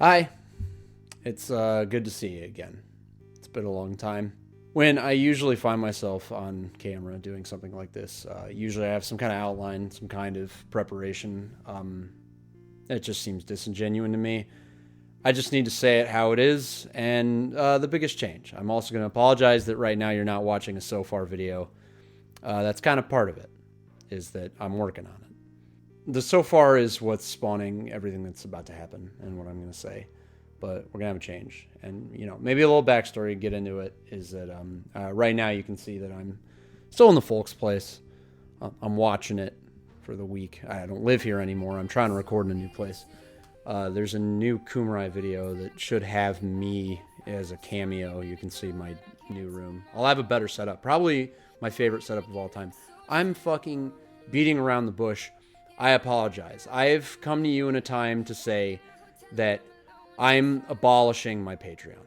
Hi, it's good to see you again. It's been a long time. When I usually find myself on camera doing something like this, usually I have some kind of outline, some kind of preparation. It just seems disingenuous to me. I just need to say it how it is, and the biggest change. I'm also going to apologize that right now you're not watching a so far video. That's kind of part of it, is that I'm working on it. The so far is what's spawning everything that's about to happen and what I'm going to say. But we're going to have a change. And, maybe a little backstory to get into it is that right now you can see that I'm still in the folks' place. I'm watching it for the week. I don't live here anymore. I'm trying to record in a new place. There's a new Kumarai video that should have me as a cameo. You can see my new room. I'll have a better setup. Probably my favorite setup of all time. I'm fucking beating around the bush. I apologize. I've come to you in a time to say that I'm abolishing my Patreon.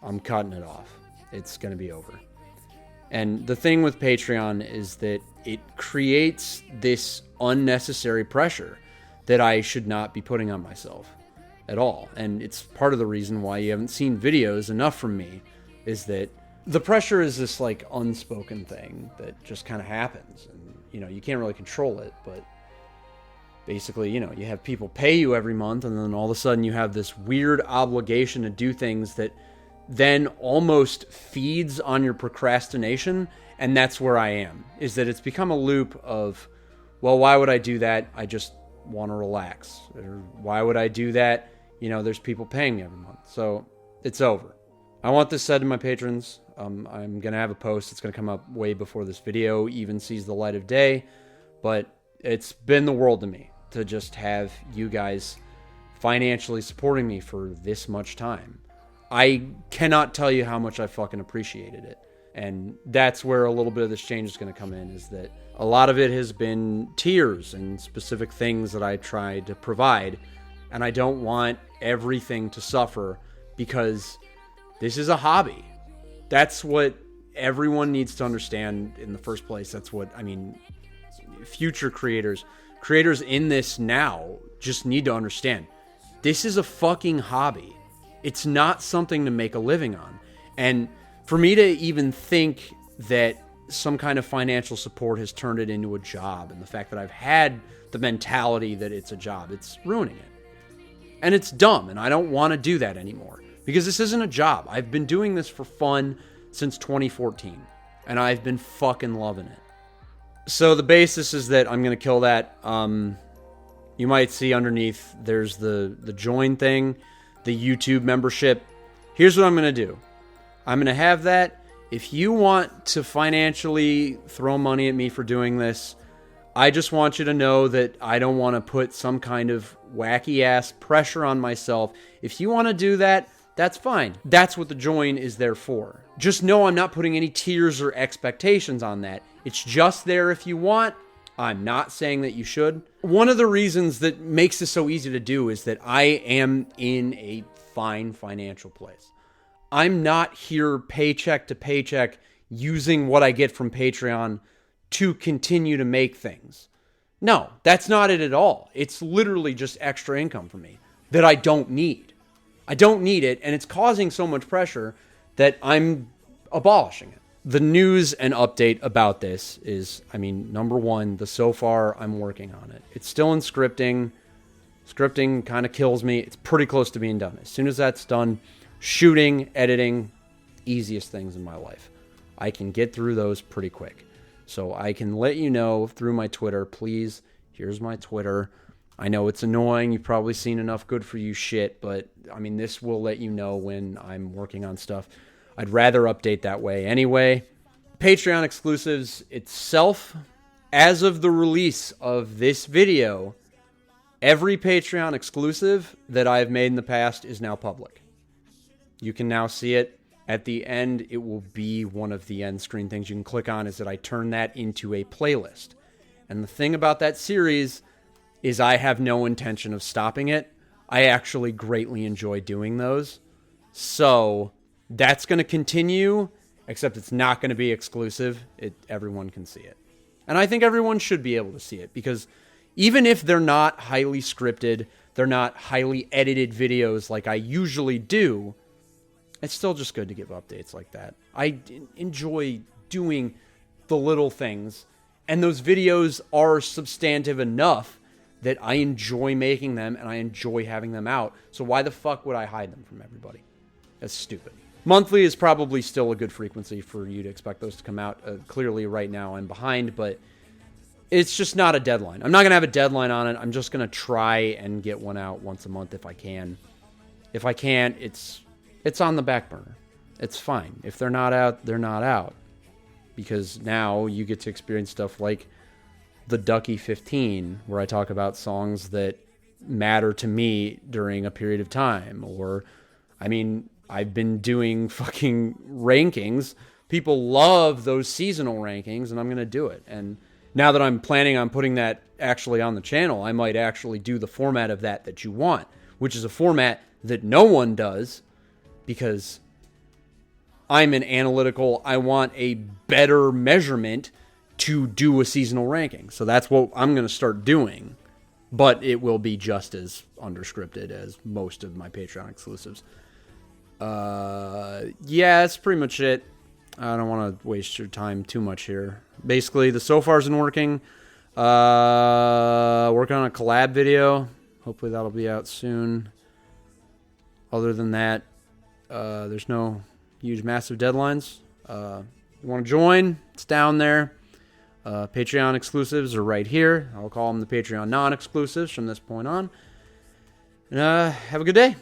I'm cutting it off. It's going to be over. And the thing with Patreon is that it creates this unnecessary pressure that I should not be putting on myself at all. And it's part of the reason why you haven't seen videos enough from me, is that the pressure is this like unspoken thing that just kind of happens. And, you can't really control it, but basically, you have people pay you every month, and then all of a sudden you have this weird obligation to do things that then almost feeds on your procrastination. And that's where I am, is that it's become a loop of, well, why would I do that? I just want to relax. Or why would I do that? There's people paying me every month. So it's over. I want this said to my patrons. I'm going to have a post that's going to come up way before this video even sees the light of day. But it's been the world to me to just have you guys financially supporting me for this much time. I cannot tell you how much I fucking appreciated it. And that's where a little bit of this change is going to come in, is that a lot of it has been tiers and specific things that I tried to provide. And I don't want everything to suffer because this is a hobby. That's what everyone needs to understand in the first place. That's what, future creators in this now just need to understand. This is a fucking hobby. It's not something to make a living on. And for me to even think that some kind of financial support has turned it into a job, and the fact that I've had the mentality that it's a job, it's ruining it. And it's dumb, and I don't want to do that anymore, because this isn't a job. I've been doing this for fun since 2014, and I've been fucking loving it. So the basis is that I'm going to kill that. You might see underneath there's the join thing, the YouTube membership. Here's what I'm going to do. I'm going to have that. If you want to financially throw money at me for doing this, I just want you to know that I don't want to put some kind of wacky ass pressure on myself. If you want to do that, that's fine. That's what the join is there for. Just know I'm not putting any tiers or expectations on that. It's just there if you want. I'm not saying that you should. One of the reasons that makes this so easy to do is that I am in a fine financial place. I'm not here paycheck to paycheck using what I get from Patreon to continue to make things. No, that's not it at all. It's literally just extra income for me that I don't need. I don't need it, and it's causing so much pressure that I'm abolishing it. The news and update about this is, number one, so far I'm working on it. It's still in scripting. Scripting kind of kills me. It's pretty close to being done. As soon as that's done, shooting, editing, easiest things in my life. I can get through those pretty quick. So I can let you know through my Twitter. Please, here's my Twitter. I know it's annoying. You've probably seen enough good for you shit, but this will let you know when I'm working on stuff. I'd rather update that way anyway. Patreon exclusives itself, as of the release of this video, every Patreon exclusive that I've made in the past is now public. You can now see it. At the end, it will be one of the end screen things you can click on, is that I turn that into a playlist. And the thing about that series is I have no intention of stopping it. I actually greatly enjoy doing those. So that's going to continue, except it's not going to be exclusive. Everyone can see it. And I think everyone should be able to see it, because even if they're not highly scripted, they're not highly edited videos like I usually do, it's still just good to give updates like that. I enjoy doing the little things, and those videos are substantive enough that I enjoy making them and I enjoy having them out. So why the fuck would I hide them from everybody? That's stupid. Monthly is probably still a good frequency for you to expect those to come out. Clearly right now I'm behind, but it's just not a deadline. I'm not going to have a deadline on it. I'm just going to try and get one out once a month if I can. If I can't, it's on the back burner. It's fine. If they're not out, they're not out. Because now you get to experience stuff like the Ducky 15, where I talk about songs that matter to me during a period of time. Or, I mean, I've been doing fucking rankings. People love those seasonal rankings, and I'm going to do it. And now that I'm planning on putting that actually on the channel, I might actually do the format of that you want, which is a format that no one does, because I'm an analytical, I want a better measurement to do a seasonal ranking. So that's what I'm going to start doing, but it will be just as underscripted as most of my Patreon exclusives. Yeah, that's pretty much it. I don't want to waste your time too much here. Basically, the so far isn't working. Working on a collab video. Hopefully that'll be out soon. Other than that, there's no huge, massive deadlines. You want to join? It's down there. Patreon exclusives are right here. I'll call them the Patreon non-exclusives from this point on. And have a good day.